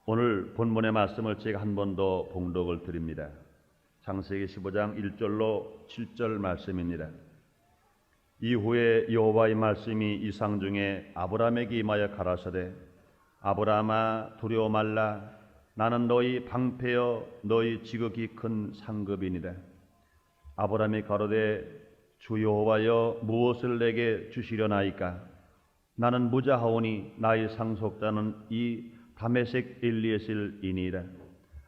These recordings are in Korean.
오늘 본문의 말씀을 제가 한 번 더 봉독을 드립니다. 창세기 15장 1절로 7절 말씀입니다. 이후에 여호와의 말씀이 이상 중에 아브라함에게 임하여 가라사대 아브라함아 두려워 말라. 나는 너희 방패여 너희 지극히 큰 상급이니라. 아브라함이 가로되 주 여호와여 무엇을 내게 주시려나이까? 나는 무자하오니 나의 상속자는 이 다메섹 엘리에셀이니라.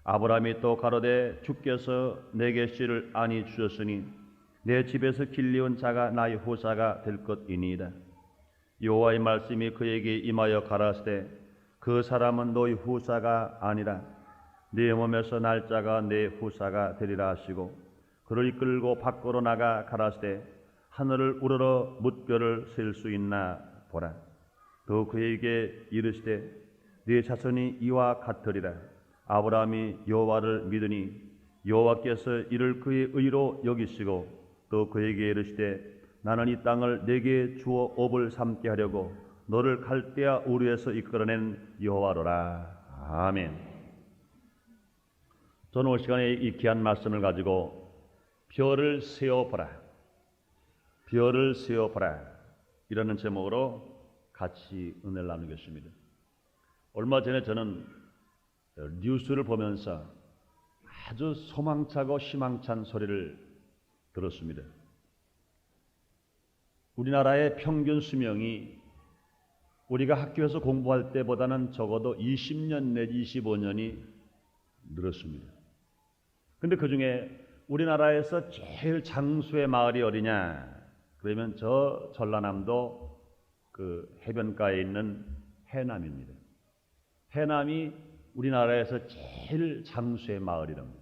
아브라함이 또 가로되 주께서 내게 씨를 아니 주셨으니 내 집에서 길리온 자가 나의 후사가 될 것이니이다. 여호와의 말씀이 그에게 임하여 가라사대 그 사람은 너희 후사가 아니라 네 몸에서 날 자가 내 후사가 되리라 하시고 그를 이끌고 밖으로 나가 가라사대 하늘을 우러러 뭇별을 셀 수 있나 보라. 또 그에게 이르시되 네 자손이 이와 같으리라. 아브라함이 여호와를 믿으니 여호와께서 이를 그의 의로 여기시고 또 그에게 이르시되 나는 이 땅을 내게 주어 업을 삼게 하려고 너를 갈대아 우르에서 이끌어낸 여호와로라. 아멘. 저는 오늘 시간에 이 귀한 말씀을 가지고 별을 세어보라, 별을 세어보라 이라는 제목으로 같이 은혜를 나누겠습니다. 얼마 전에 저는 뉴스를 보면서 아주 소망차고 희망찬 소리를 들었습니다. 우리나라의 평균 수명이 우리가 학교에서 공부할 때보다는 적어도 20년 내지 25년이 늘었습니다. 그런데 그 중에 우리나라에서 제일 장수의 마을이 어디냐? 그러면 저 전라남도 그 해변가에 있는 해남입니다. 해남이 우리나라에서 제일 장수의 마을이랍니다.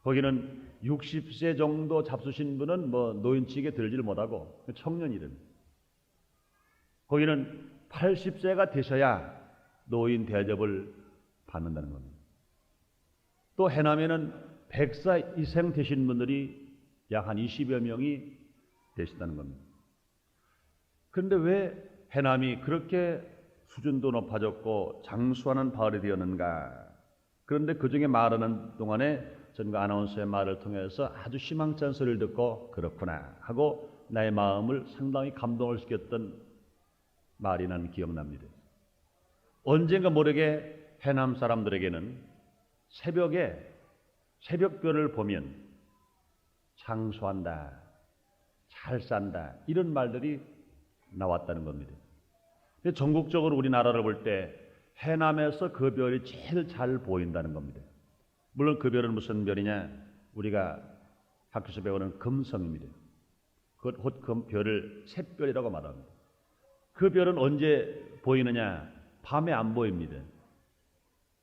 거기는 60세 정도 잡수신 분은 노인직에 들지를 못하고 청년이랍니다. 거기는 80세가 되셔야 노인 대접을 받는다는 겁니다. 또 해남에는 100세 이상 되신 분들이 약 한 20여 명이 되신다는 겁니다. 그런데 왜 해남이 그렇게 수준도 높아졌고 장수하는 마을이 되었는가? 그런데 그 중에 말하는 동안에 전과 아나운서의 말을 통해서 아주 희망찬 소리를 듣고 그렇구나 하고 나의 마음을 상당히 감동을 시켰던 말이 나는 기억납니다. 언젠가 모르게 해남 사람들에게는 새벽에 새벽별을 보면 장수한다, 잘 산다 이런 말들이 나왔다는 겁니다. 전국적으로 우리나라를 볼 때 해남에서 그 별이 제일 잘 보인다는 겁니다. 물론 그 별은 무슨 별이냐? 우리가 학교에서 배우는 금성입니다. 그 별을 샛별이라고 말합니다. 그 별은 언제 보이느냐? 밤에 안 보입니다.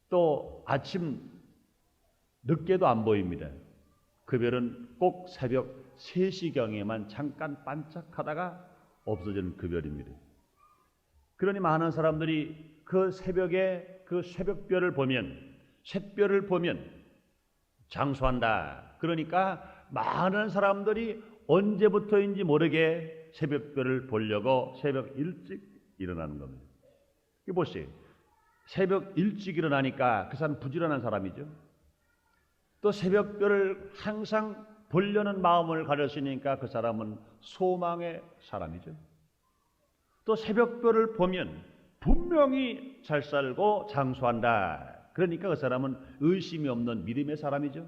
또 아침 늦게도 안 보입니다. 그 별은 꼭 새벽 3시경에만 잠깐 반짝하다가 없어지는 그 별입니다. 그러니 많은 사람들이 그 새벽에 그 새벽별을 보면, 샛별을 보면 장수한다. 그러니까 많은 사람들이 언제부터인지 모르게 새벽별을 보려고 새벽 일찍 일어나는 겁니다. 이거 보세요. 새벽 일찍 일어나니까 그 사람 부지런한 사람이죠. 또 새벽별을 항상 보려는 마음을 가졌으니까 그 사람은 소망의 사람이죠. 또 새벽별을 보면 분명히 잘 살고 장수한다. 그러니까 그 사람은 의심이 없는 믿음의 사람이죠.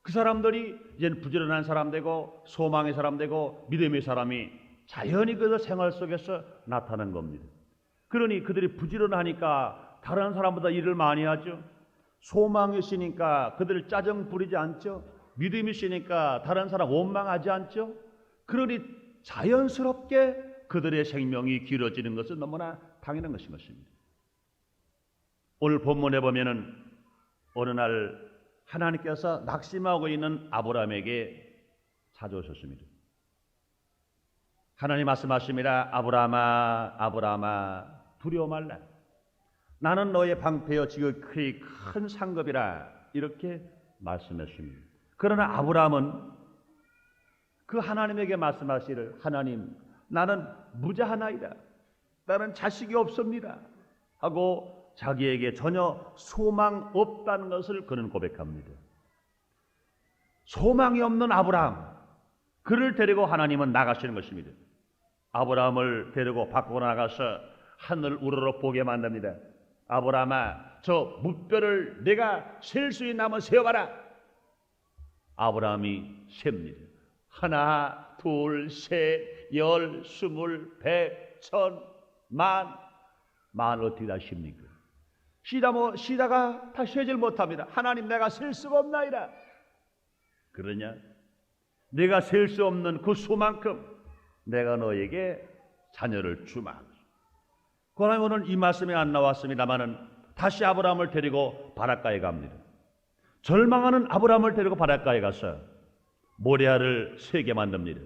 그 사람들이 이제는 부지런한 사람 되고 소망의 사람 되고 믿음의 사람이 자연히 그 생활 속에서 나타나는 겁니다. 그러니 그들이 부지런하니까 다른 사람보다 일을 많이 하죠. 소망이 있으니까 그들을 짜증 부리지 않죠. 믿음이 있으니까 다른 사람 원망하지 않죠. 그러니 자연스럽게 그들의 생명이 길어지는 것은 너무나 당연한 것인 것입니다. 오늘 본문에 보면은 어느 날 하나님께서 낙심하고 있는 아브라함에게 찾아오셨습니다. 하나님 말씀하십니다. 아브라함아, 아브라함아, 두려워 말라. 나는 너의 방패여 지극히 큰 상급이라. 이렇게 말씀했습니다. 그러나 아브라함은 그 하나님에게 말씀하시를 하나님, 나는 무자하나이다. 나는 자식이 없습니다. 하고 자기에게 전혀 소망 없다는 것을 그는 고백합니다. 소망이 없는 아브라함, 그를 데리고 하나님은 나가시는 것입니다. 아브라함을 데리고 밖으로 나가서 하늘 우러러 보게 만듭니다. 아브라함아, 저 무뼈를 내가 셀 수 있는 한번 세어봐라. 아브라함이 셉니다. 하나, 둘, 셋, 열, 스물, 백, 천, 만. 만 어떻게 다 십니까? 시다가 다 세질 못합니다. 하나님, 내가 셀 수가 없나이다. 그러냐? 내가 셀 수 없는 그 수만큼 내가 너에게 자녀를 주마. 그러나 오늘 이 말씀이 안 나왔습니다마는 다시 아브라함을 데리고 바닷가에 갑니다. 절망하는 아브라함을 데리고 바닷가에 가서 모래알을 세게 만듭니다.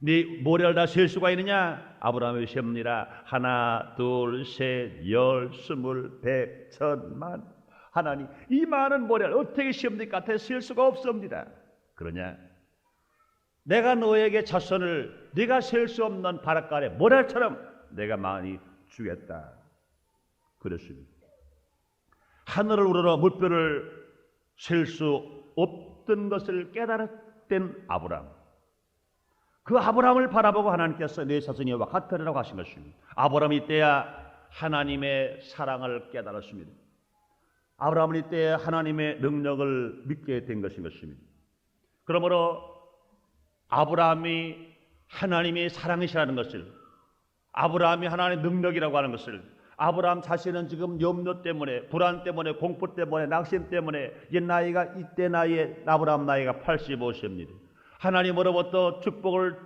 네 모래알 다 셀 수가 있느냐? 아브라함이 셉니다. 하나, 둘, 셋, 열, 스물, 백, 천, 만. 하나님, 이 많은 모래알 어떻게 셉니까? 다 셀 수가 없습니다. 그러냐? 내가 너에게 자손을 네가 셀 수 없는 바닷가에 모래알처럼 내가 많이 주겠다. 그랬습니다. 하늘을 우러러 물결을 셀 수 없던 것을 깨달았던 아브라함. 그 아브라함을 바라보고 하나님께서 내 자손이 여호와 같으리라고 하신 것입니다. 아브라함이 이때야 하나님의 사랑을 깨달았습니다. 아브라함은 이때야 하나님의 능력을 믿게 된 것입니다. 그러므로 아브라함이 하나님의 사랑이시라는 것을, 아브라함이 하나님의 능력이라고 하는 것을, 아브라함 자신은 지금 염려 때문에, 불안 때문에, 공포 때문에, 낙심 때문에 이때 나이에 아브라함 나이가 85세입니다. 하나님으로부터 축복을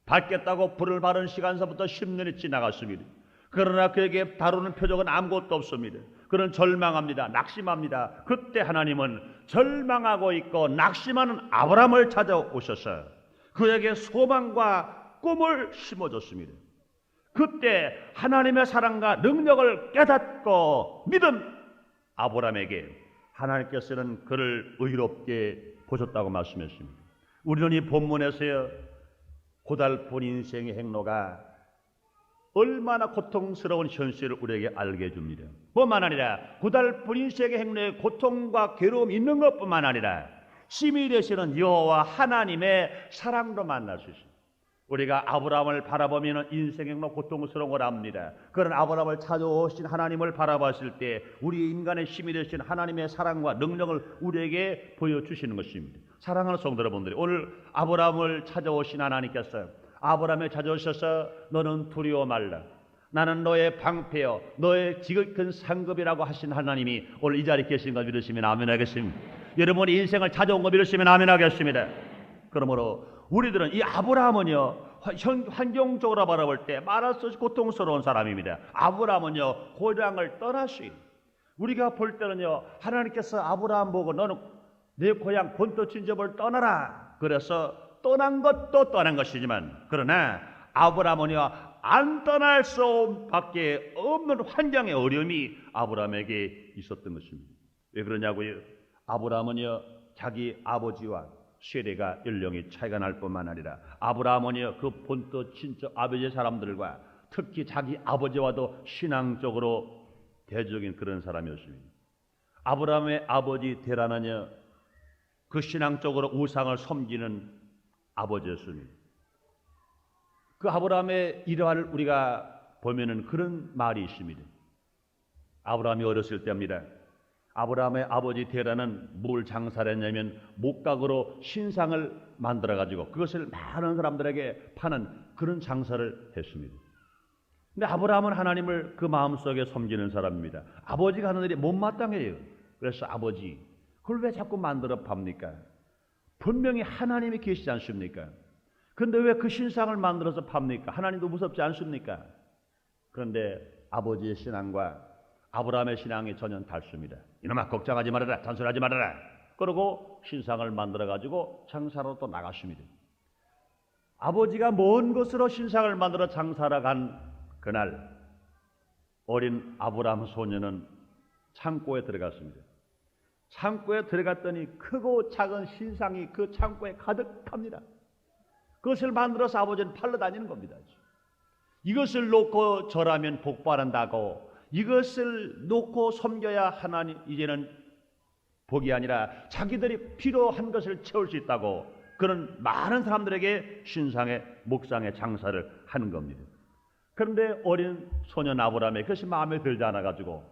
받겠다고 불을 바른 시간서부터 10년이 지나갔습니다. 그러나 그에게 다루는 표적은 아무것도 없습니다. 그는 절망합니다. 낙심합니다. 그때 하나님은 절망하고 있고 낙심하는 아브라함을 찾아오셔서 그에게 소망과 꿈을 심어줬습니다. 그때 하나님의 사랑과 능력을 깨닫고 믿은 아브라함에게 하나님께서는 그를 의롭게 보셨다고 말씀했습니다. 우리는 이 본문에서요, 고달픈 인생의 행로가 얼마나 고통스러운 현실을 우리에게 알게 해줍니다. 뿐만 아니라 고달픈 인생의 행로에 고통과 괴로움이 있는 것뿐만 아니라 심히 되시는 여호와 하나님의 사랑도 만날 수 있습니다. 우리가 아브라함을 바라보면 인생의 행로 고통스러운 걸 압니다. 그런 아브라함을 찾아오신 하나님을 바라봤을 때 우리 인간의 힘이 되신 하나님의 사랑과 능력을 우리에게 보여주시는 것입니다. 사랑하는 성도 여러분들이, 오늘 아브라함을 찾아오신 하나님께서 아브라함을 찾아오셔서 너는 두려워 말라, 나는 너의 방패여 너의 지극한 상급이라고 하신 하나님이 오늘 이 자리에 계신 걸 믿으시면 아멘 하겠습니다. 여러분이 인생을 찾아온 거 믿으시면 아멘 하겠습니다. 그러므로 우리들은 이 아브라함은요, 환경적으로 바라볼 때 말할 수 없이 고통스러운 사람입니다. 아브라함은요, 고향을 떠났어요. 우리가 볼 때는요, 하나님께서 아브라함 보고 너는 내 고향 본토 친접을 떠나라, 그래서 떠난 것도 떠난 것이지만, 그러나 아브라함은요, 안 떠날 수 밖에 없는 환경의 어려움이 아브라함에게 있었던 것입니다. 왜 그러냐고요? 아브라함은요, 자기 아버지와 세대가 연령이 차이가 날 뿐만 아니라 아브라함은요, 그 본토 친척 아버지의 사람들과 특히 자기 아버지와도 신앙적으로 대적인 그런 사람이었습니다. 아브라함의 아버지 데라는요, 그 신앙적으로 우상을 섬기는 아버지였습니다. 그 아브라함의 일화를 우리가 보면은 그런 말이 있습니다. 아브라함이 어렸을 때입니다. 아브라함의 아버지 데라는 뭘 장사를 했냐면 목각으로 신상을 만들어 가지고 그것을 많은 사람들에게 파는 그런 장사를 했습니다. 근데 아브라함은 하나님을 그 마음속에 섬기는 사람입니다. 아버지가 하는 일이 못마땅해요. 그래서 아버지, 그걸 왜 자꾸 만들어 팝니까? 분명히 하나님이 계시지 않습니까? 그런데 왜 그 신상을 만들어서 팝니까? 하나님도 무섭지 않습니까? 그런데 아버지의 신앙과 아브라함의 신앙이 전혀 다릅니다. 이놈아, 걱정하지 말아라, 잔소리하지 말아라. 그러고 신상을 만들어가지고 장사로 또 나갔습니다. 아버지가 먼 곳으로 신상을 만들어 장사로 간 그날, 어린 아브라함 소년은 창고에 들어갔습니다. 창고에 들어갔더니 크고 작은 신상이 그 창고에 가득합니다. 그것을 만들어서 아버지는 팔러 다니는 겁니다. 이것을 놓고 절하면 복받는다고, 이것을 놓고 섬겨야 하나님 이제는 복이 아니라 자기들이 필요한 것을 채울 수 있다고 그런 많은 사람들에게 신상의 목상의 장사를 하는 겁니다. 그런데 어린 소년 아브라함이 그것이 마음에 들지 않아 가지고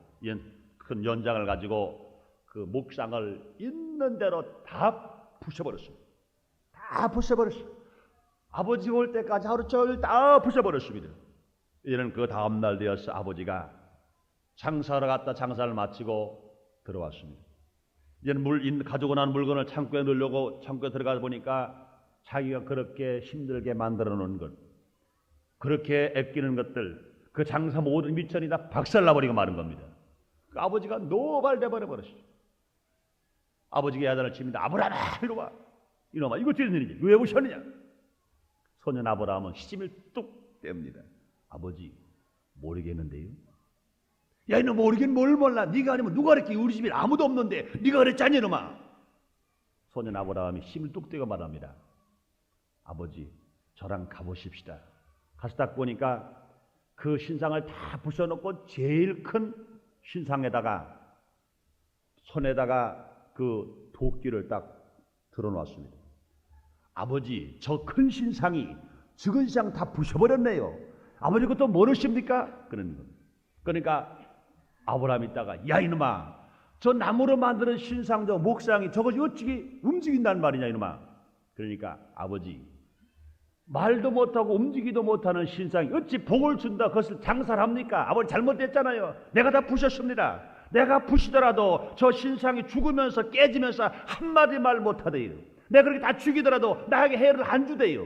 큰 연장을 가지고 그 목상을 있는 대로 다 부셔버렸습니다. 다 부셔버렸어요. 아버지 올 때까지 하루 종일 다 부셔버렸습니다. 이는 그 다음날 되어서 아버지가 장사하러 갔다 장사를 마치고 들어왔습니다. 이제는 가지고 난 물건을 창고에 넣으려고 창고에 들어가 보니까 자기가 그렇게 힘들게 만들어 놓은 것, 그렇게 아끼는 것들, 그 장사 모든 미천이 다 박살나버리고 마는 겁니다. 그 아버지가 노발돼 버려버렸어요. 아버지가 야단을 칩니다. 아브라함아, 이리 와. 이놈아, 이거 어떻게 된 일이지? 왜 오셨느냐? 소년 아브라함은 시침을 뚝 뗍니다. 아버지, 모르겠는데요. 야, 이놈 모르긴 뭘 몰라. 네가 아니면 누가 그랬기? 우리 집에 아무도 없는데 네가 그랬잖니, 이놈아. 소년 아브라함이 힘을 뚝 떼고 말합니다. 아버지, 저랑 가보십시다. 가서 딱 보니까 그 신상을 다 부숴놓고 제일 큰 신상에다가 손에다가 그 도끼를 딱 들어놓았습니다. 아버지, 저 큰 신상이 적은 신상 다 부셔버렸네요. 아버지 그것도 모르십니까? 그러는 겁니다. 그러니까 아브라함이 있다가 야 이놈아, 저 나무로 만드는 신상도 목상이 저것이 어찌 움직인단 말이냐 이놈아. 그러니까 아버지, 말도 못하고 움직이도 못하는 신상이 어찌 복을 준다 그것을 장사를 합니까? 아버지 잘못됐잖아요. 내가 다 부셨습니다. 내가 부시더라도 저 신상이 죽으면서 깨지면서 한마디 말 못하대요. 내가 그렇게 다 죽이더라도 나에게 해를 안 주대요.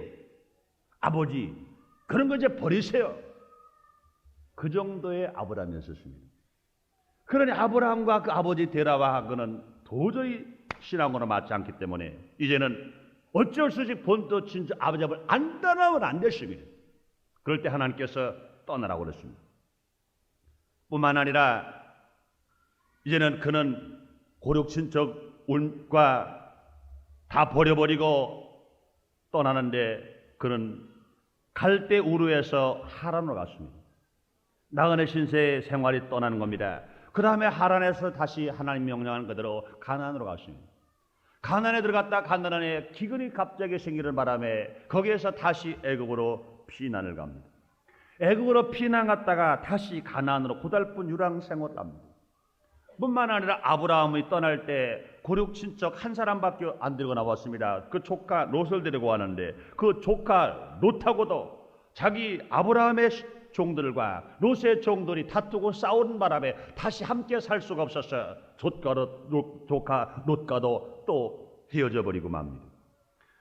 아버지, 그런 거 이제 버리세요. 그 정도의 아브라함이었습니다. 그러니 아브라함과 그 아버지 데라와하고는 도저히 신앙으로 맞지 않기 때문에 이제는 어쩔 수 없이 본토 친자 아버지 앞을 안 떠나면 안 됐습니다. 그럴 때 하나님께서 떠나라고 그랬습니다. 뿐만 아니라 이제는 그는 고륙 친척과 다 버려버리고 떠나는데 그는 갈대 우르에서 하란으로 갔습니다. 나그네 신세의 생활이 떠나는 겁니다. 그 다음에 하란에서 다시 하나님 명령하는 그대로 가나안으로 갔습니다. 가나안에 들어갔다 가나안에 기근이 갑자기 생기는 바람에 거기에서 다시 애굽으로 피난을 갑니다. 애굽으로 피난 갔다가 다시 가나안으로 고달픈 유랑 생활을 합니다. 뿐만 아니라 아브라함이 떠날 때 고륙 친척 한 사람밖에 안 데리고 나왔습니다. 그 조카 롯을 데리고 왔는데 그 조카 롯하고도 자기 아브라함의 종들과 롯의 종들이 다투고 싸우는 바람에 다시 함께 살 수가 없어서 조카 롯과도 또 헤어져 버리고 맙니다.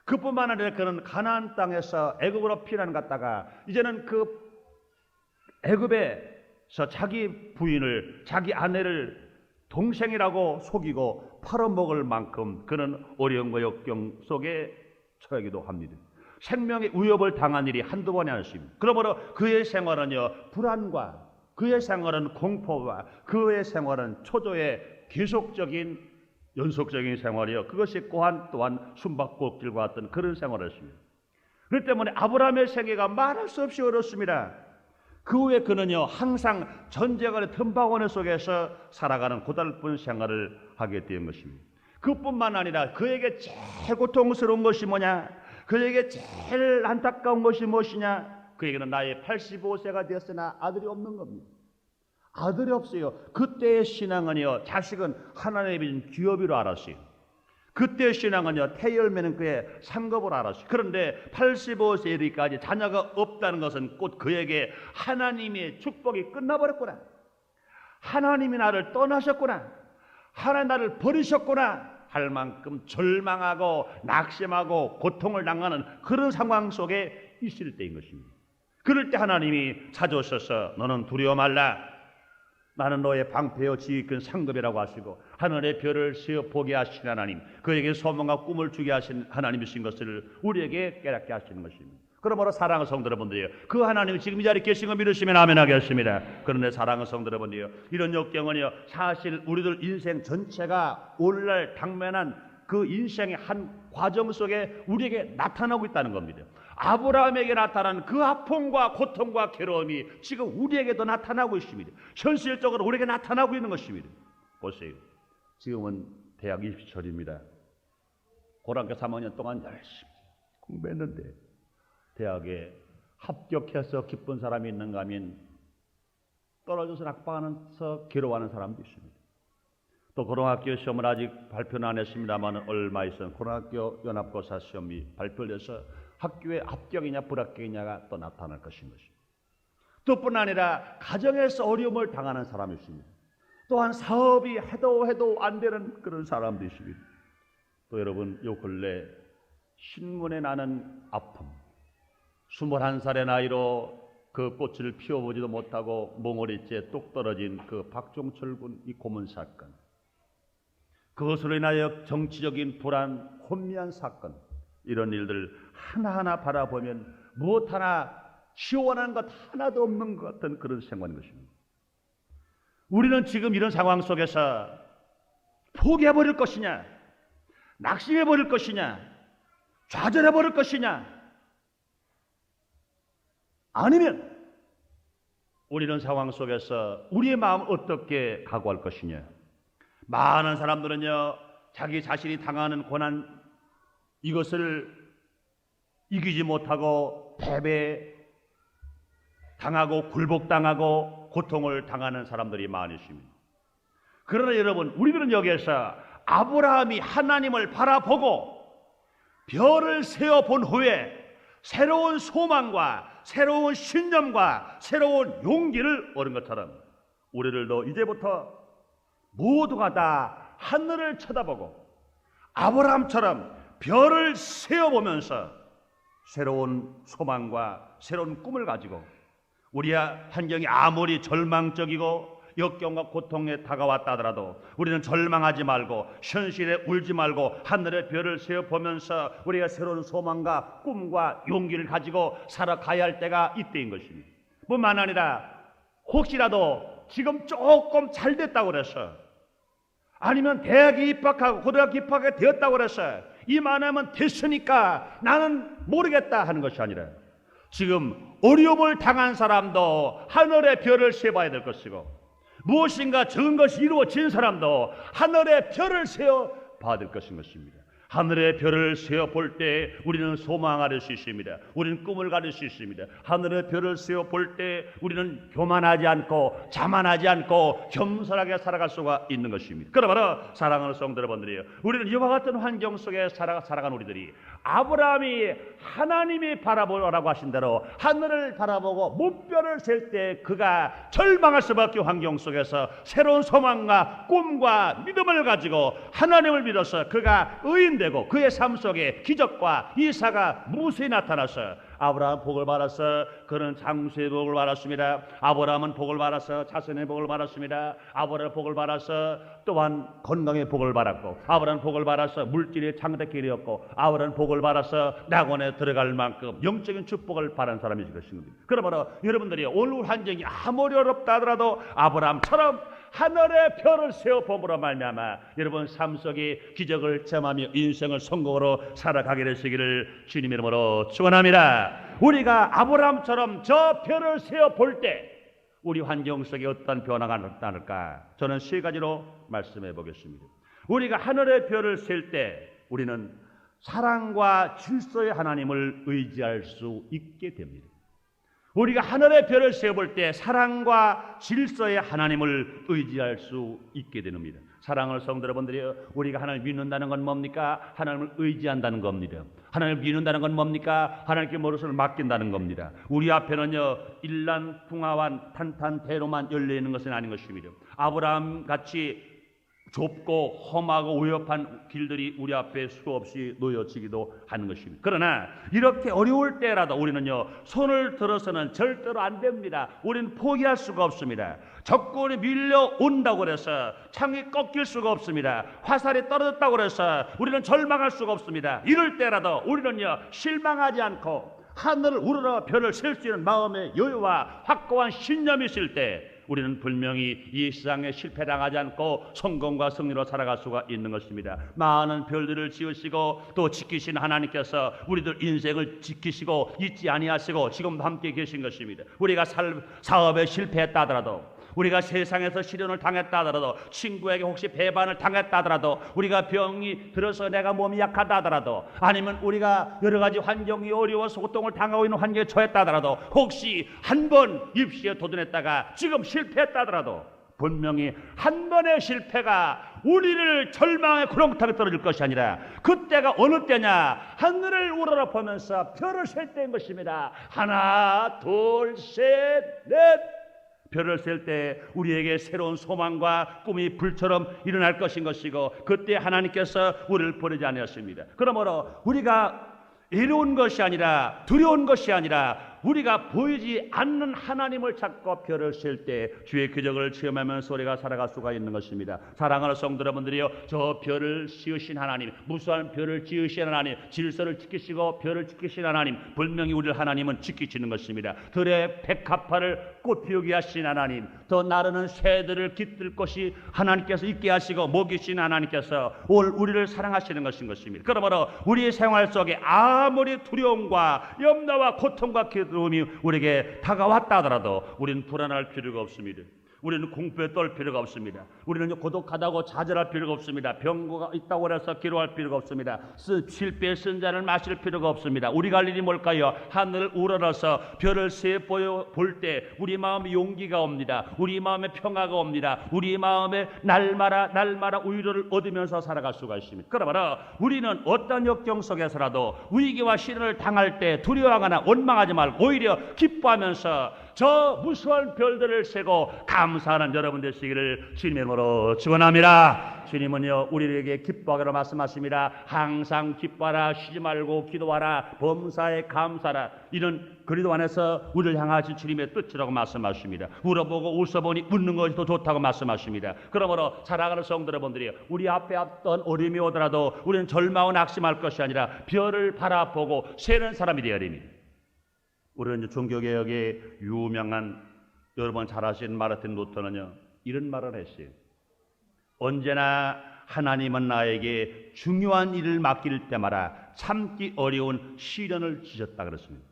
그뿐만 아니라 그는 가나안 땅에서 애굽으로 피난 갔다가 이제는 그 애굽에서 자기 부인을 자기 아내를 동생이라고 속이고 팔아먹을 만큼 그는 어려움과 역경 속에 처하기도 합니다. 생명의 위협을 당한 일이 한두 번이 아니었습니다. 그러므로 그의 생활은요, 불안과 그의 생활은 공포와 그의 생활은 초조의 계속적인 연속적인 생활이요, 그것이 또한 숨바꼭질과 같은 그런 생활이었습니다. 그렇기 때문에 아브라함의 생애가 말할 수 없이 어렵습니다. 그 후에 그는요, 항상 전쟁의 틈바구니 속에서 살아가는 고달픈 생활을 하게 된 것입니다. 그뿐만 아니라 그에게 제일 고통스러운 것이 뭐냐? 그에게 제일 안타까운 것이 무엇이냐? 그에게는 나이 85세가 되었으나 아들이 없는 겁니다. 아들이 없어요. 그때의 신앙은요, 자식은 하나님의 준 기업으로 알았어요. 그때의 신앙은요, 태열매는 그의 상급으로 알았어요. 그런데 85세 이르기까지 자녀가 없다는 것은 곧 그에게 하나님의 축복이 끝나버렸구나. 하나님이 나를 떠나셨구나. 하나님 나를 버리셨구나 할 만큼 절망하고 낙심하고 고통을 당하는 그런 상황 속에 있을 때인 것입니다. 그럴 때 하나님이 찾아오셔서 너는 두려워 말라. 나는 너의 방패여 지휘권 상급이라고 하시고 하늘의 별을 세어 보게 하신 하나님, 그에게 소망과 꿈을 주게 하신 하나님이신 것을 우리에게 깨닫게 하시는 것입니다. 그러므로 사랑하는 성도 여러분들이요, 그 하나님이 지금 이 자리에 계신 거 믿으시면 아멘 하겠습니다. 그런데 사랑하는 성도 여러분들이요, 이런 역경은요, 사실 우리들 인생 전체가 오늘날 당면한 그 인생의 한 과정 속에 우리에게 나타나고 있다는 겁니다. 아브라함에게 나타난 그 아픔과 고통과 괴로움이 지금 우리에게도 나타나고 있습니다. 현실적으로 우리에게 나타나고 있는 것입니다. 보세요. 지금은 대학 입시철입니다. 고등학교 3학년 동안 열심히 공부했는데 대학에 합격해서 기쁜 사람이 있는가 하면 떨어져서 낙방하면서 괴로워하는 사람도 있습니다. 또 고등학교 시험을 아직 발표는 안 했습니다만 얼마 있으면 고등학교 연합고사 시험이 발표돼서 학교에 합격이냐 불합격이냐가 또 나타날 것인 것입니다. 또 뿐 아니라 가정에서 어려움을 당하는 사람이 있습니다. 또한 사업이 해도 안 되는 그런 사람도 있습니다. 또 여러분 요 근래 신문에 나는 아픔, 21살의 나이로 그 꽃을 피워보지도 못하고 몽어리째 뚝 떨어진 그 박종철 군 이 고문 사건, 그것으로 인하여 정치적인 불안, 혼미한 사건, 이런 일들 하나하나 바라보면 무엇 하나 시원한 것 하나도 없는 것 같은 그런 생각인 것입니다. 우리는 지금 이런 상황 속에서 포기해버릴 것이냐, 낙심해버릴 것이냐, 좌절해버릴 것이냐, 아니면 우리는 상황 속에서 우리의 마음을 어떻게 각오할 것이냐. 많은 사람들은요, 자기 자신이 당하는 고난, 이것을 이기지 못하고 패배당하고 굴복당하고 고통을 당하는 사람들이 많이 있습니다. 그러나 여러분, 우리들은 여기에서 아브라함이 하나님을 바라보고 별을 세어본 후에 새로운 소망과 새로운 신념과 새로운 용기를 얻은 것처럼 우리들도 이제부터 모두가 다 하늘을 쳐다보고 아브라함처럼 별을 세어보면서 새로운 소망과 새로운 꿈을 가지고 우리의 환경이 아무리 절망적이고 역경과 고통에 다가왔다 하더라도 우리는 절망하지 말고 현실에 울지 말고 하늘의 별을 세어보면서 우리가 새로운 소망과 꿈과 용기를 가지고 살아가야 할 때가 이때인 것입니다. 뿐만 아니라 혹시라도 지금 조금 잘 됐다고 그래서, 아니면 대학에 입학하고 고등학교 입학하게 되었다고 그래서 이만하면 됐으니까 나는 모르겠다 하는 것이 아니라, 지금 어려움을 당한 사람도 하늘의 별을 세봐야 될 것이고, 무엇인가 적은 것이 이루어진 사람도 하늘의 별을 세어 봐야 될 것인 것입니다. 하늘의 별을 세어 볼 때 우리는 소망을 가질 수 있습니다. 우리는 꿈을 가질 수 있습니다. 하늘의 별을 세어 볼 때 우리는 교만하지 않고 자만하지 않고 겸손하게 살아갈 수가 있는 것입니다. 그러므로 사랑하는 성도 여러분들이요, 우리는 이와 같은 환경 속에 살아간 우리들이 아브라함이 하나님이 바라보라고 하신 대로 하늘을 바라보고 목별을 셀 때 그가 절망할 수밖에 환경 속에서 새로운 소망과 꿈과 믿음을 가지고 하나님을 믿어서 그가 의인되고 그의 삶 속에 기적과 이사가 무수히 나타나서 아브라함 복을 받아서 그는 장수의 복을 받았습니다. 아브라함은 복을 받아서 자손의 복을 받았습니다. 아브라함 복을 받아서 또한 건강의 복을 받았고, 아브라함 복을 받아서 물질의 창대케 되었고, 아브라함 복을 받아서 낙원에 들어갈 만큼 영적인 축복을 받은 사람이 것입니다. 그러므로 여러분들이 오늘 환경이 아무리 어렵다 하더라도 아브라함처럼 하늘의 별을 세워 봄으로 말미암아 여러분 삶 속에 기적을 체험하며 인생을 성공으로 살아가게 되시기를 주님 이름으로 축원합니다. 우리가 아브라함처럼 저 별을 세워 볼 때 우리 환경 속에 어떤 변화가 나타날까? 저는 세 가지로 말씀해 보겠습니다. 우리가 하늘의 별을 셀 때 우리는 사랑과 질서의 하나님을 의지할 수 있게 됩니다. 우리가 하늘의 별을 세어볼 때 사랑과 질서의 하나님을 의지할 수 있게 됩니다. 사랑하는 성도 여러분들이, 우리가 하나님을 믿는다는 건 뭡니까? 하나님을 의지한다는 겁니다. 하나님을 믿는다는 건 뭡니까? 하나님께 무엇을 맡긴다는 겁니다. 우리 앞에는요, 일란풍화와 탄탄대로만 열려있는 것은 아닌 것입니다. 아브라함 같이 좁고 험하고 위협한 길들이 우리 앞에 수없이 놓여지기도 하는 것입니다. 그러나 이렇게 어려울 때라도 우리는요, 손을 들어서는 절대로 안 됩니다. 우리는 포기할 수가 없습니다. 적군이 밀려온다고 해서 창이 꺾일 수가 없습니다. 화살이 떨어졌다고 해서 우리는 절망할 수가 없습니다. 이럴 때라도 우리는요, 실망하지 않고 하늘을 우러러 별을 셀 수 있는 마음의 여유와 확고한 신념이 있을 때 우리는 분명히 이 세상에 실패당하지 않고 성공과 승리로 살아갈 수가 있는 것입니다. 많은 별들을 지으시고 또 지키신 하나님께서 우리들 인생을 지키시고 잊지 아니하시고 지금도 함께 계신 것입니다. 우리가 사업에 실패했다 하더라도, 우리가 세상에서 시련을 당했다 하더라도, 친구에게 혹시 배반을 당했다 하더라도, 우리가 병이 들어서 내가 몸이 약하다 하더라도, 아니면 우리가 여러 가지 환경이 어려워서 고통을 당하고 있는 환경에 처했다 하더라도, 혹시 한 번 입시에 도전했다가 지금 실패했다 하더라도, 분명히 한 번의 실패가 우리를 절망의 구렁텅이에 떨어질 것이 아니라 그때가 어느 때냐, 하늘을 우러러보면서 별을 셀 때인 것입니다. 하나, 둘, 셋, 넷. 별을 셀 때 우리에게 새로운 소망과 꿈이 불처럼 일어날 것인 것이고, 그때 하나님께서 우리를 버리지 않으셨습니다. 그러므로 우리가 이로운 것이 아니라, 두려운 것이 아니라, 우리가 보이지 않는 하나님을 찾고 별을 셀 때 주의 기적을 체험하면서 우리가 살아갈 수가 있는 것입니다. 사랑하는 성도 여러분들이요, 저 별을 씌우신 하나님, 무수한 별을 지으신 하나님, 질서를 지키시고 별을 지키신 하나님, 분명히 우리를 하나님은 지키시는 것입니다. 들의 백합화를 꽃피우게 하신 하나님, 더 나르는 새들을 깃들 곳이 하나님께서 있게 하시고 먹이신 하나님께서 우리를 사랑하시는 것인 것입니다. 그러므로 우리의 생활 속에 아무리 두려움과 염려와 고통과 괴로움이 우리에게 다가왔다 하더라도 우리는 불안할 필요가 없습니다. 우리는 공포에 떨 필요가 없습니다. 우리는 고독하다고 좌절할 필요가 없습니다. 병고가 있다고 해서 기도할 필요가 없습니다. 실패의 쓴 잔을 마실 필요가 없습니다. 우리가 할 일이 뭘까요? 하늘을 우러러서 별을 세 볼 때 우리 마음에 용기가 옵니다. 우리 마음에 평화가 옵니다. 우리 마음에 날마다 위로를 얻으면서 살아갈 수가 있습니다. 그러므로 우리는 어떤 역경 속에서라도 위기와 시련을 당할 때 두려워하거나 원망하지 말고 오히려 기뻐하면서 저 무수한 별들을 세고 감사하는 여러분 되시기를 주님의 이름으로 축원합니다. 주님은요, 우리에게 기뻐하기로 말씀하십니다. 항상 기뻐하라, 쉬지 말고 기도하라, 범사에 감사하라. 이런 그리스도 안에서 우리를 향하신 주님의 뜻이라고 말씀하십니다. 울어보고 웃어보니 웃는 것이 더 좋다고 말씀하십니다. 그러므로 사랑하는 성도 여러분들이 우리 앞에 어떤 어려움이 오더라도 우리는 절망하고 낙심할 것이 아니라 별을 바라보고 새는 사람이 되어야 됩니다. 우리는 종교개혁의 유명한, 여러분 잘 아시는 마르틴 루터는요, 이런 말을 했어요. 언제나 하나님은 나에게 중요한 일을 맡길 때마다 참기 어려운 시련을 주셨다 그랬습니다.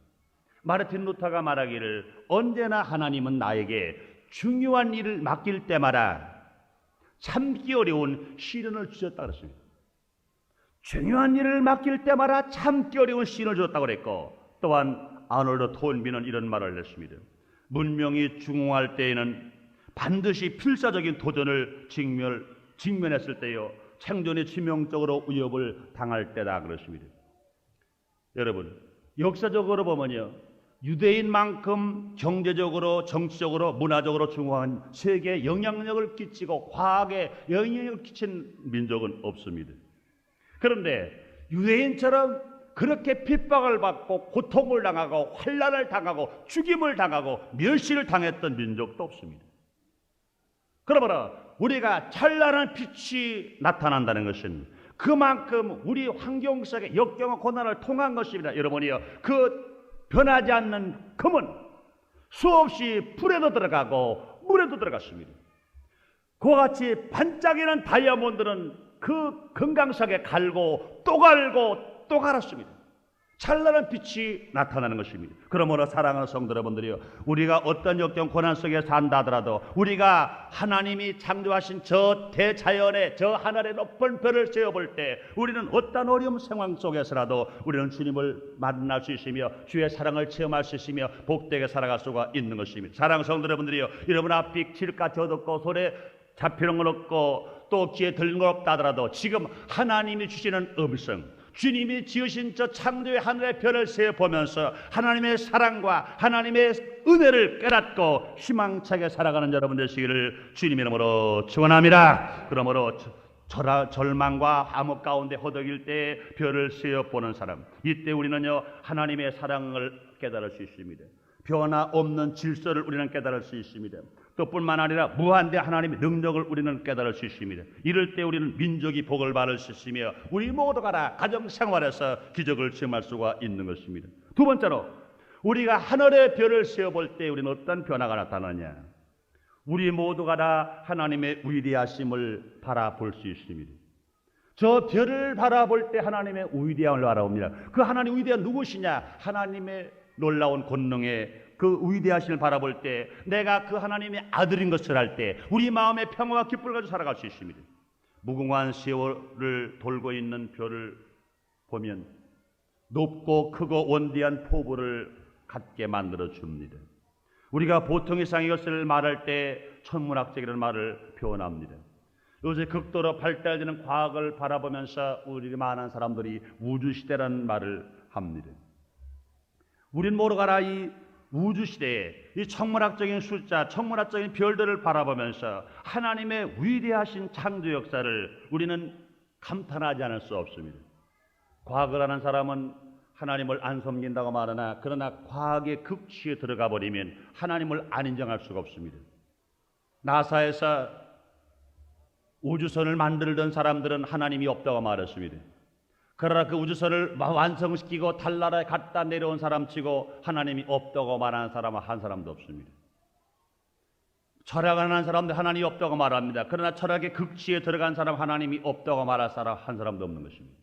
마르틴 루터가 말하기를 언제나 하나님은 나에게 중요한 일을 맡길 때마다 참기 어려운 시련을 주셨다 그랬습니다. 중요한 일을 맡길 때마다 참기 어려운 시련을 주셨다고 그랬고, 또한 아놀드 톤비는 이런 말을 했습니다. 문명이 중흥할 때에는 반드시 필사적인 도전을 직면했을 때요, 생존이 치명적으로 위협을 당할 때다 그렇습니다. 여러분, 역사적으로 보면요, 유대인만큼 경제적으로, 정치적으로, 문화적으로 중요한 세계에 영향력을 끼치고 과학에 영향력을 끼친 민족은 없습니다. 그런데 유대인처럼 그렇게 핍박을 받고 고통을 당하고 환난을 당하고 죽임을 당하고 멸시를 당했던 민족도 없습니다. 그러므로 우리가 찬란한 빛이 나타난다는 것은 그만큼 우리 환경 속에 역경과 고난을 통한 것입니다. 여러분이요, 그 변하지 않는 금은 수없이 불에도 들어가고 물에도 들어갔습니다. 그와 같이 반짝이는 다이아몬드는 그 금강석에 갈고 또 갈았습니다. 찬란한 빛이 나타나는 것입니다. 그러므로 사랑하는 성도 여러분들이요, 우리가 어떤 역경 고난 속에 산다 하더라도 우리가 하나님이 창조하신 저 대자연의 저 하늘의 높은 별을 세어볼 때 우리는 어떤 어려움 상황 속에서라도 우리는 주님을 만날 수 있으며 주의 사랑을 체험할 수 있으며 복되게 살아갈 수가 있는 것입니다. 사랑하는 성도 여러분들이요, 여러분 앞이 길같이 어둡고 손에 잡히는 건 없고 또 귀에 들리는 건 없다 하더라도 지금 하나님이 주시는 음성, 주님이 지으신 저 창조의 하늘의 별을 세어보면서 하나님의 사랑과 하나님의 은혜를 깨닫고 희망차게 살아가는 여러분 되시기를 주님의 이름으로 축원합니다. 그러므로 절망과 암흑 가운데 허덕일 때 별을 세어보는 사람, 이때 우리는요, 하나님의 사랑을 깨달을 수 있습니다. 변화없는 질서를 우리는 깨달을 수 있습니다. 그뿐만 아니라 무한대 하나님의 능력을 우리는 깨달을 수 있습니다. 이럴 때 우리는 민족이 복을 받을 수 있으며 우리 모두가 다 가정생활에서 기적을 체험할 수가 있는 것입니다. 두 번째로, 우리가 하늘의 별을 세어볼 때 우리는 어떤 변화가 나타나냐, 우리 모두가 다 하나님의 위대하심을 바라볼 수 있습니다. 저 별을 바라볼 때 하나님의 위대함을 바라봅니다. 그 하나님의 위대한 누구시냐? 하나님의 놀라운 권능에 그 위대하심을 바라볼 때 내가 그 하나님의 아들인 것을 알 때 우리 마음의 평화와 기쁨을 가지고 살아갈 수 있습니다. 무궁한 세월을 돌고 있는 별을 보면 높고 크고 원대한 포부를 갖게 만들어 줍니다. 우리가 보통 이상의 것을 말할 때 천문학적이라는 말을 표현합니다. 요새 극도로 발달되는 과학을 바라보면서 우리 많은 사람들이 우주시대라는 말을 합니다. 우린 모르가라 이 우주시대에 이 천문학적인 숫자, 천문학적인 별들을 바라보면서 하나님의 위대하신 창조 역사를 우리는 감탄하지 않을 수 없습니다. 과학을 하는 사람은 하나님을 안 섬긴다고 말하나 그러나 과학의 극치에 들어가 버리면 하나님을 안 인정할 수가 없습니다. 나사에서 우주선을 만들던 사람들은 하나님이 없다고 말했습니다. 그러나 그 우주선을 완성시키고 달나라에 갖다 내려온 사람치고 하나님이 없다고 말하는 사람은 한 사람도 없습니다. 철학을 하는 사람들 하나님이 없다고 말합니다. 그러나 철학의 극치에 들어간 사람 하나님이 없다고 말할 사람 한 사람도 없는 것입니다.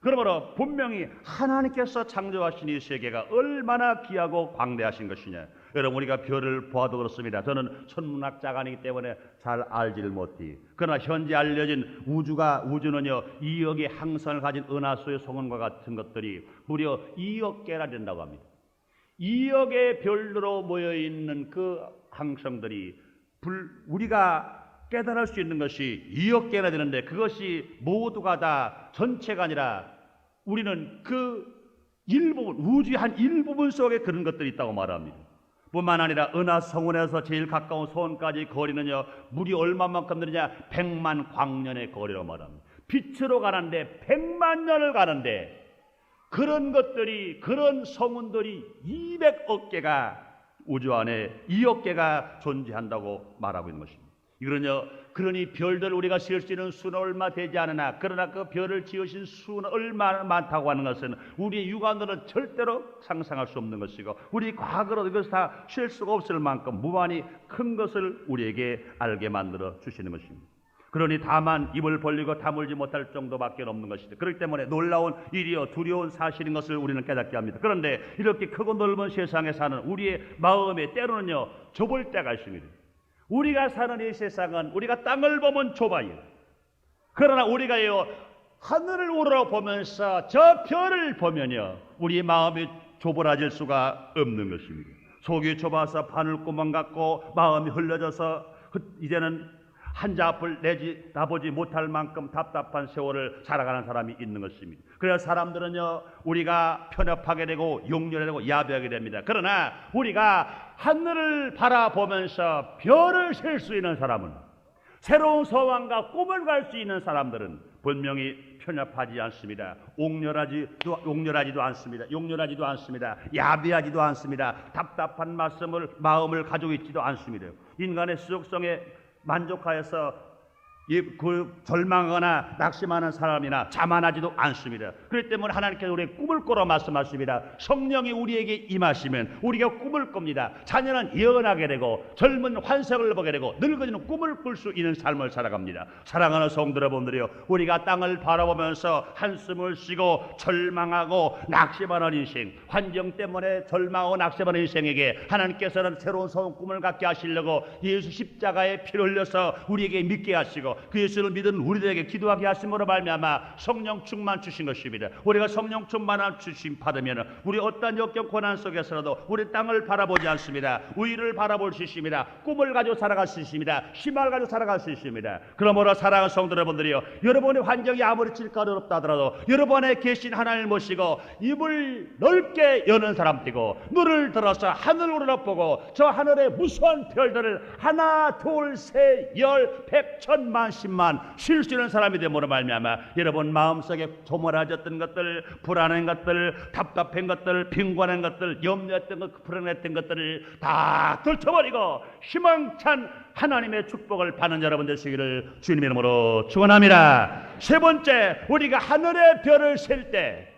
그러므로 분명히 하나님께서 창조하신 이 세계가 얼마나 귀하고 광대하신 것이냐. 여러분 우리가 별을 보아도 그렇습니다. 저는 천문학자가 아니기 때문에 잘 알지를 못해. 그러나 현재 알려진 우주는요 2억의 항성을 가진 은하수의 송원과 같은 것들이 무려 2억 개나 된다고 합니다. 2억의 별로 모여있는 그 항성들이 우리가 깨달을 수 있는 것이 2억 개나 되는데 그것이 모두가 다 전체가 아니라 우리는 그 일부분, 우주의 한 일부분 속에 그런 것들이 있다고 말합니다. 뿐만 아니라 은하성운에서 제일 가까운 소원까지 거리는요 무려 얼마만큼 되느냐 100만 광년의 거리로 말합니다. 빛으로 가는데 100만 년을 가는데 그런 것들이 그런 성운들이 200억 개가 우주 안에 2억 개가 존재한다고 말하고 있는 것입니다. 그러니 별들 우리가 지을 수 있는 수는 얼마 되지 않으나 그러나 그 별을 지으신 수는 얼마나 많다고 하는 것은 우리의 육안으로는 절대로 상상할 수 없는 것이고 우리 과거로 이것을 다 쉴 수가 없을 만큼 무한히 큰 것을 우리에게 알게 만들어 주시는 것입니다. 그러니 다만 입을 벌리고 다물지 못할 정도밖에 없는 것이다. 그렇기 때문에 놀라운 일이요 두려운 사실인 것을 우리는 깨닫게 합니다. 그런데 이렇게 크고 넓은 세상에 사는 우리의 마음에 때로는요 좁을 때가 있습니다. 우리가 사는 이 세상은 우리가 땅을 보면 좁아요. 그러나 우리가요 하늘을 우러보면서 저 별을 보면요 우리의 마음이 좁아질 수가 없는 것입니다. 속이 좁아서 바늘구멍 같고 마음이 흘려져서 이제는 한자 앞을 내다보지 못할 만큼 답답한 세월을 살아가는 사람이 있는 것입니다. 그래서 사람들은요 우리가 편협하게 되고 용렬하게 되고 야비하게 됩니다. 그러나 우리가 하늘을 바라보면서 별을 셀 수 있는 사람은 새로운 소망과 꿈을 갈 수 있는 사람들은 분명히 편협하지 않습니다. 용렬하지도 않습니다. 야비하지도 않습니다. 답답한 마음을 가지고 있지도 않습니다. 인간의 수족성에 만족하여서 절망하거나 낙심하는 사람이나 자만하지도 않습니다. 그렇기 때문에 하나님께서 우리의 꿈을 꾸라 말씀하십니다. 성령이 우리에게 임하시면 우리가 꿈을 꿉니다. 자녀는 예언하게 되고 젊은 환상을 보게 되고 늙어지는 꿈을 꿀 수 있는 삶을 살아갑니다. 사랑하는 성도 여러분들이요 우리가 땅을 바라보면서 한숨을 쉬고 절망하고 낙심하는 인생 환경 때문에 절망하고 낙심하는 인생에게 하나님께서는 새로운 소원 꿈을 갖게 하시려고 예수 십자가에 피를 흘려서 우리에게 믿게 하시고 그 예수를 믿은 우리들에게 기도하게 하심으로 말미암아 성령 충만 주신 것입니다. 우리가 성령 충만함 주심 받으면 우리 어떤 역경 고난 속에서라도 우리 땅을 바라보지 않습니다. 우위를 바라볼 수 있습니다. 꿈을 가지고 살아갈 수 있습니다. 희망을 가지고 살아갈 수 있습니다. 그러므로 사랑하는 성도 여러분들이요 여러분의 환경이 아무리 질까지 어렵다 하더라도 여러분의 계신 하나님을 모시고 입을 넓게 여는 사람 되고 눈을 들어서 하늘을 우러러보고 저 하늘의 무수한 별들을 하나 둘 셋 열 백 천만 10만 쉴 수 있는 사람이 되므로 말미암아 여러분 마음속에 조물아졌던 것들 불안한 것들 답답한 것들 빈곤한 것들 염려했던 것 불안했던 것들을 다 떨쳐버리고 희망찬 하나님의 축복을 받는 여러분 되시기를 주님의 이름으로 축원합니다. 세 번째 우리가 하늘의 별을 셀 때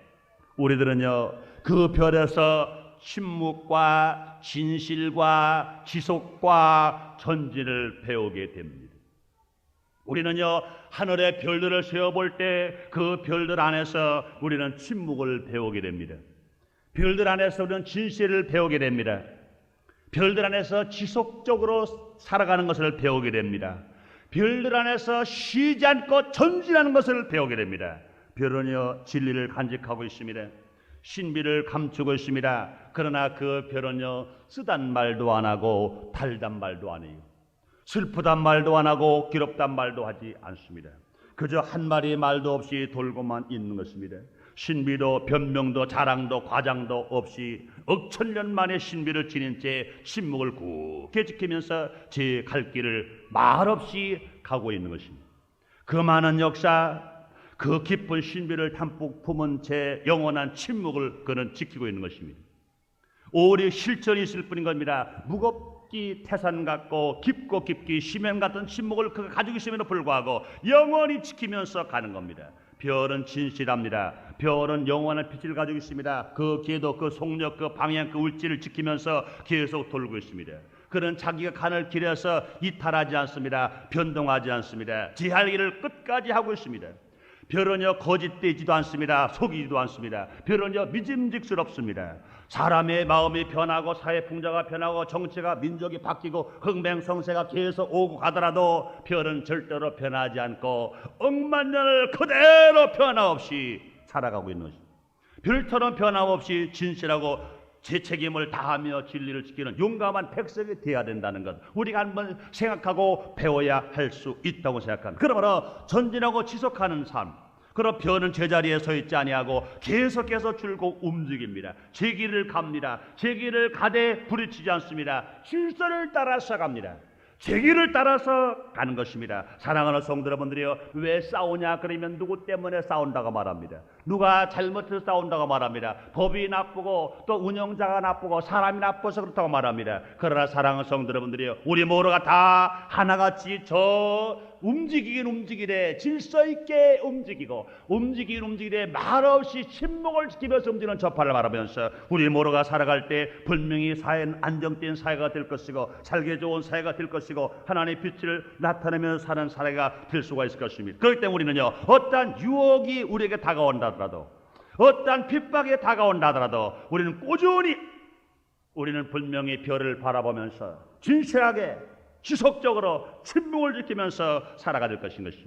우리들은요 그 별에서 침묵과 진실과 지속과 전진을 배우게 됩니다. 우리는요, 하늘의 별들을 세어볼 때 그 별들 안에서 우리는 침묵을 배우게 됩니다. 별들 안에서 우리는 진실을 배우게 됩니다. 별들 안에서 지속적으로 살아가는 것을 배우게 됩니다. 별들 안에서 쉬지 않고 전진하는 것을 배우게 됩니다. 별은요, 진리를 간직하고 있습니다. 신비를 감추고 있습니다. 그러나 그 별은요, 쓰단 말도 안 하고 달단 말도 안 해요. 슬프단 말도 안 하고 기롭단 말도 하지 않습니다. 그저 한 마리의 말도 없이 돌고만 있는 것입니다. 신비도 변명도 자랑도 과장도 없이 억천년 만에 신비를 지닌 채 침묵을 굳게 지키면서 제 갈 길을 말없이 가고 있는 것입니다. 그 많은 역사, 그 깊은 신비를 담뿍 품은 채 영원한 침묵을 그는 지키고 있는 것입니다. 오래 실전이 있을 뿐인 겁니다. 무겁기 태산 같고 깊고 깊기 심연 같은 침묵을 그가 가지고 있음에도 불구하고 영원히 지키면서 가는 겁니다. 별은 진실합니다. 별은 영원한 빛을 가지고 있습니다. 그 궤도, 그 속력, 그 방향, 그 울지를 지키면서 계속 돌고 있습니다. 그는 자기가 가는 길에서 이탈하지 않습니다. 변동하지 않습니다. 제 할 일을 끝까지 하고 있습니다. 별은요, 거짓되지도 않습니다. 속이지도 않습니다. 별은요, 믿음직스럽습니다. 사람의 마음이 변하고 사회 풍자가 변하고 정치가 민족이 바뀌고 흥맹성쇠가 계속 오고 가더라도 별은 절대로 변하지 않고 억만년을 그대로 변함없이 살아가고 있는 것입니다. 별처럼 변함없이 진실하고 제 책임을 다하며 진리를 지키는 용감한 백성이 되어야 된다는 것, 우리가 한번 생각하고 배워야 할 수 있다고 생각합니다. 그러므로 전진하고 지속하는 삶, 그럼 별은 제자리에 서 있지 아니하고 계속해서 줄곧 움직입니다. 제 길을 갑니다. 제 길을 가되 부딪히지 않습니다. 질서를 따라서 갑니다. 제 길을 따라서 가는 것입니다. 사랑하는 성도 여러분들이요, 왜 싸우냐 그러면 누구 때문에 싸운다고 말합니다. 누가 잘못해서 싸운다고 말합니다. 법이 나쁘고 또 운영자가 나쁘고 사람이 나빠서 그렇다고 말합니다. 그러나 사랑하는 성도 여러분들이요, 우리 모두가 다 하나같이 움직이긴 움직이되 질서 있게 움직이고 움직이긴 움직이되 말없이 침묵을 지키면서 움직이는 저파를 바라면서 우리 모두가 살아갈 때 분명히 사회는 안정된 사회가 될 것이고 살기 좋은 사회가 될 것이고 하나님의 빛을 나타내면서 사는 사회가 될 수가 있을 것입니다. 그렇기 때문에 우리는요, 어떠한 유혹이 우리에게 다가온다 하더라도 어떠한 핍박이 다가온다 하더라도 우리는 꾸준히 우리는 분명히 별을 바라보면서 진실하게 지속적으로 침묵을 지키면서 살아가 될 것입니다.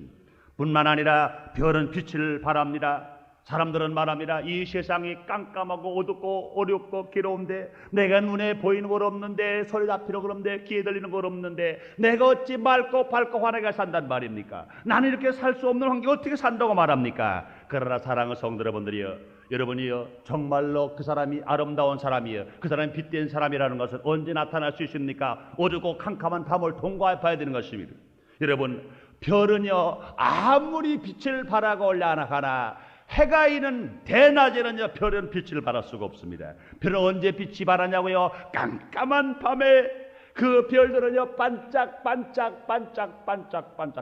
뿐만 아니라 별은 빛을 바랍니다. 사람들은 말합니다. 이 세상이 깜깜하고 어둡고 어렵고 괴로운데 내가 눈에 보이는 건 없는데 소리 잡히는 건 없는데 귀에 들리는 건 없는데 내가 어찌 맑고 밝고 환하게 산단 말입니까? 나는 이렇게 살 수 없는 환경에 어떻게 산다고 말합니까? 그러나 사랑하는 성도 여러분들이요, 여러분이요, 정말로 그 사람이 아름다운 사람이요, 그 사람이 빛된 사람이라는 것은 언제 나타날 수 있습니까? 어둡고 캄캄한 밤을 통과해 봐야 되는 것입니다. 여러분, 별은요, 아무리 빛을 발하고 올라가나 해가 있는 대낮에는요, 별은 빛을 발할 수가 없습니다. 별은 언제 빛이 발하냐고요? 깜깜한 밤에 그 별들은요, 반짝반짝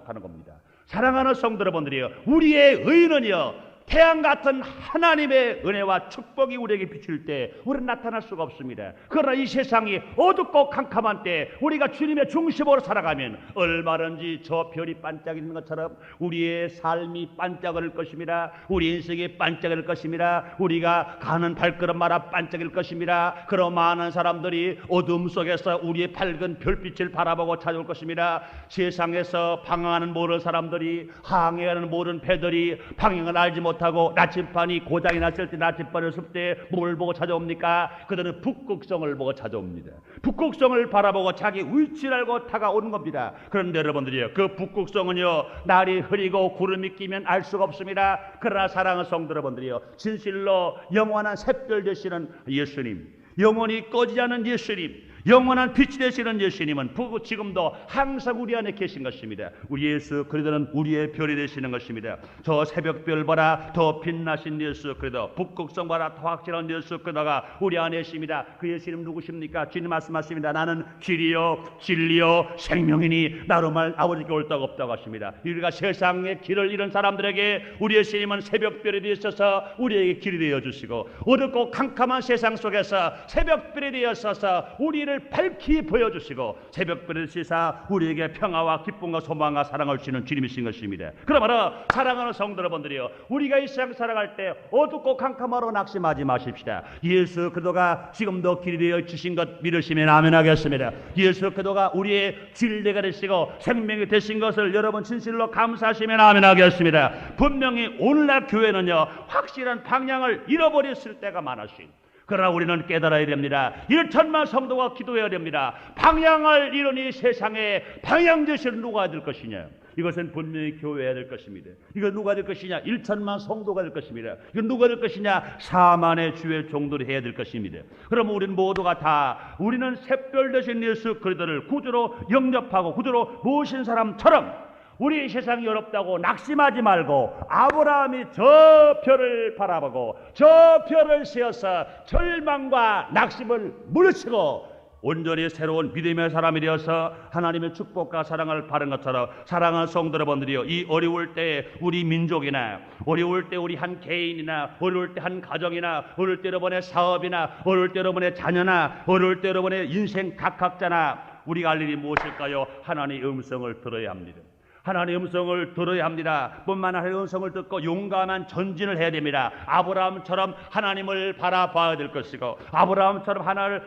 하는 겁니다. 사랑하는 성도 여러분들이요, 우리의 의는요, 태양 같은 하나님의 은혜와 축복이 우리에게 비칠 때 우리는 나타날 수가 없습니다. 그러나 이 세상이 어둡고 캄캄한 때 우리가 주님의 중심으로 살아가면 얼마든지 저 별이 반짝이는 것처럼 우리의 삶이 반짝일 것입니다. 우리 인생이 반짝일 것입니다. 우리가 가는 발걸음마다 반짝일 것입니다. 그런 많은 사람들이 어둠 속에서 우리의 밝은 별빛을 바라보고 찾아올 것입니다. 세상에서 방황하는 모든 사람들이, 항해하는 모든 배들이 방향을 알지 못하고 나침반이 고장이 났을 때 나침반을 쓸 때 뭘 보고 찾아옵니까? 그들은 북극성을 보고 찾아옵니다. 북극성을 바라보고 자기 위치를 알고 다가오는 겁니다. 그런데 여러분들이요, 그 북극성은요, 날이 흐리고 구름이 끼면 알 수가 없습니다. 그러나 사랑하는 성도 여러분들이요, 진실로 영원한 샛별 되시는 예수님, 영원히 꺼지지 않는 예수님, 영원한 빛이 되시는 예수님은 지금도 항상 우리 안에 계신 것입니다. 우리 예수 그리스도는 우리의 별이 되시는 것입니다. 저 새벽별 보라 더 빛나신 예수 그리스도, 북극성 보라 더 확실한 예수 그리스도가 우리 안에 있습니다. 그 예수님 누구십니까? 주님 말씀하십니다. 나는 길이요 진리요 생명이니 나로 말 아버지께 올 데가 없다고 하십니다. 우리가 세상의 길을 잃은 사람들에게 우리 예수님은 새벽별이 되셔서 우리에게 길이 되어 주시고, 어둡고 캄캄한 세상 속에서 새벽별이 되어서 우리를 밝히 보여주시고, 새벽별을 시사 우리에게 평화와 기쁨과 소망과 사랑을 주시는 주님이신 것입니다. 그러므로 사랑하는 성도 여러분들이요, 우리가 이 세상 살아갈 때 어둡고 캄캄하로 낙심하지 마십시다. 예수 그리스도가 지금도 길이 되어 주신 것 믿으시면 아멘 하겠습니다. 예수 그리스도가 우리의 진리가 되시고 생명이 되신 것을 여러분 진실로 감사하시면 아멘 하겠습니다. 분명히 오늘날 교회는요, 확실한 방향을 잃어버렸을 때가 많으신, 그러나 우리는 깨달아야 됩니다. 1천만 성도가 기도해야 됩니다. 방향을 잃은 이 세상에 방향 제시를 누가 될 것이냐? 이것은 분명히 교회해야 될 것입니다. 이거 누가 될 것이냐? 1천만 성도가 될 것입니다. 이건 누가 될 것이냐? 4만의 주의 종들이 해야 될 것입니다. 그러면 우리는 모두가 다 우리는 샛별 되신 예수 그리스도를 구주로 영접하고 구주로 모신 사람처럼 우리 세상이 어렵다고 낙심하지 말고 아브라함이 저 별을 바라보고 저 별을 세워서 절망과 낙심을 물리치고 온전히 새로운 믿음의 사람이 되어서 하나님의 축복과 사랑을 받은 것처럼, 사랑하는 성도 여러분들이요, 이 어려울 때 우리 민족이나 어려울 때 우리 한 개인이나 어려울 때 한 가정이나 어려울 때 여러분의 사업이나 어려울 때 여러분의 자녀나 어려울 때 여러분의 인생 각각자나 우리가 할 일이 무엇일까요? 하나님의 음성을 들어야 합니다. 하나님의 음성을 들어야 합니다. 뿐만 아니라 음성을 듣고 용감한 전진을 해야 됩니다. 아브라함처럼 하나님을 바라봐야 될 것이고, 아브라함처럼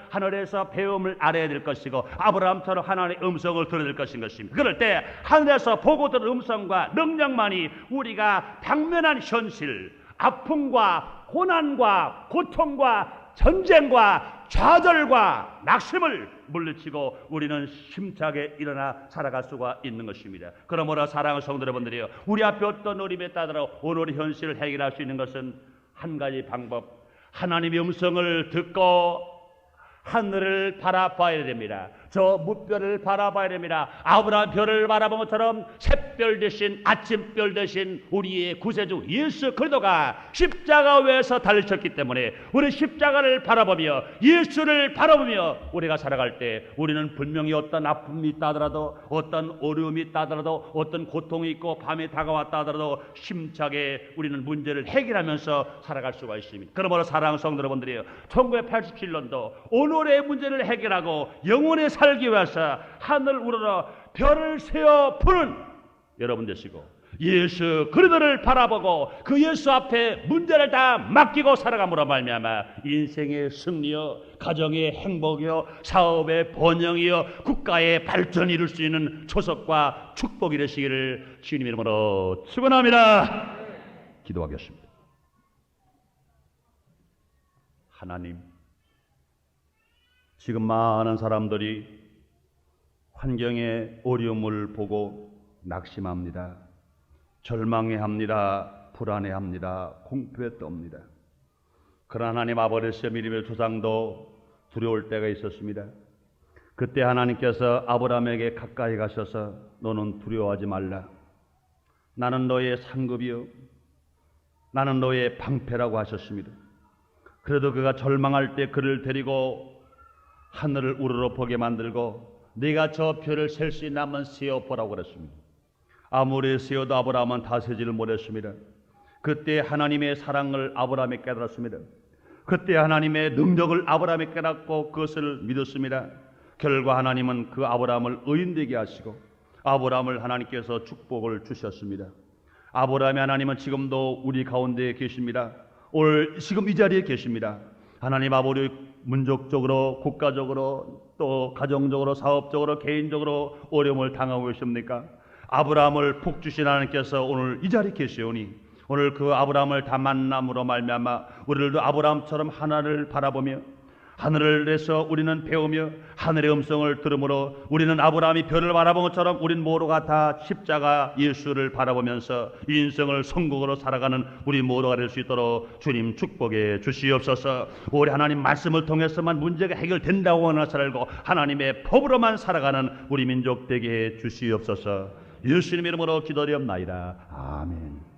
하늘에서 배움을 알아야 될 것이고, 아브라함처럼 하나님의 음성을 들어야 될 것인 것입니다. 그럴 때 하늘에서 보고 들은 음성과 능력만이 우리가 당면한 현실, 아픔과 고난과 고통과 전쟁과 좌절과 낙심을 물리치고 우리는 힘차게 일어나 살아갈 수가 있는 것입니다. 그러므로 사랑하는 성도 여러분들이요, 우리 앞에 어떤 어려움에 따라 오늘의 현실을 해결할 수 있는 것은 한 가지 방법, 하나님의 음성을 듣고 하늘을 바라봐야 됩니다. 저 무별을 바라봐야 됩니다. 아브라함 별을 바라본 것처럼 샛별 대신 아침별 대신 우리의 구세주 예수 그리스도가 십자가 위에서 달리셨기 때문에 우리 십자가를 바라보며 예수를 바라보며 우리가 살아갈 때 우리는 분명히 어떤 아픔이 있다 하더라도, 어떤 어려움이 있다 하더라도, 어떤 고통이 있고 밤에 다가왔다 하더라도 힘차게 우리는 문제를 해결하면서 살아갈 수가 있습니다. 그러므로 사랑하는 성도 여러분들이요, 1987년도 오늘의 문제를 해결하고 영원히 살기 위해서 하늘 우러러 별을 세워 푸는 여러분 되시고, 예수 그리스도를 바라보고 그 예수 앞에 문제를 다 맡기고 살아감으로 말미암아 인생의 승리요, 가정의 행복이요, 사업의 번영이요, 국가의 발전을 이룰 수 있는 초석과 축복이 되시기를 주님 이름으로 축원합니다. 기도하겠습니다. 하나님, 지금 많은 사람들이 환경의 어려움을 보고 낙심합니다. 절망해합니다. 불안해합니다. 공포에 떱니다. 그러나 하나님 아버지의 믿음의 조상도 두려울 때가 있었습니다. 그때 하나님께서 아브라함에게 가까이 가셔서 너는 두려워하지 말라. 나는 너의 상급이요, 나는 너의 방패라고 하셨습니다. 그래도 그가 절망할 때 그를 데리고 하늘을 우러러 보게 만들고 네가 저 별을 셀 수 있나 한번 세어보라고 그랬습니다. 아무리 세어도 아브라함은 다 세지를 못했습니다. 그때 하나님의 사랑을 아브라함이 깨달았습니다. 그때 하나님의 능력을 아브라함이 깨닫고 그것을 믿었습니다. 결과 하나님은 그 아브라함을 의인되게 하시고 아브라함을 하나님께서 축복을 주셨습니다. 아브라함의 하나님은 지금도 우리 가운데 계십니다. 오늘 지금 이 자리에 계십니다. 하나님 아버지, 민족적으로, 국가적으로, 또 가정적으로, 사업적으로, 개인적으로 어려움을 당하고 계십니까? 아브라함을 복 주신 하나님께서 오늘 이 자리에 계시오니 오늘 그 아브라함을 다 만남으로 말미암아 우리들도 아브라함처럼 하나를 바라보며 하늘에서 우리는 배우며 하늘의 음성을 들으므로 우리는 아브라함이 별을 바라본 것처럼 우린 모두가 다 십자가 예수를 바라보면서 인생을 성공으로 살아가는 우리 모두가 될 수 있도록 주님 축복해 주시옵소서. 우리 하나님 말씀을 통해서만 문제가 해결된다고만 살고 하나님의 법으로만 살아가는 우리 민족 되게 해 주시옵소서. 예수님 이름으로 기도드리옵나이다. 아멘.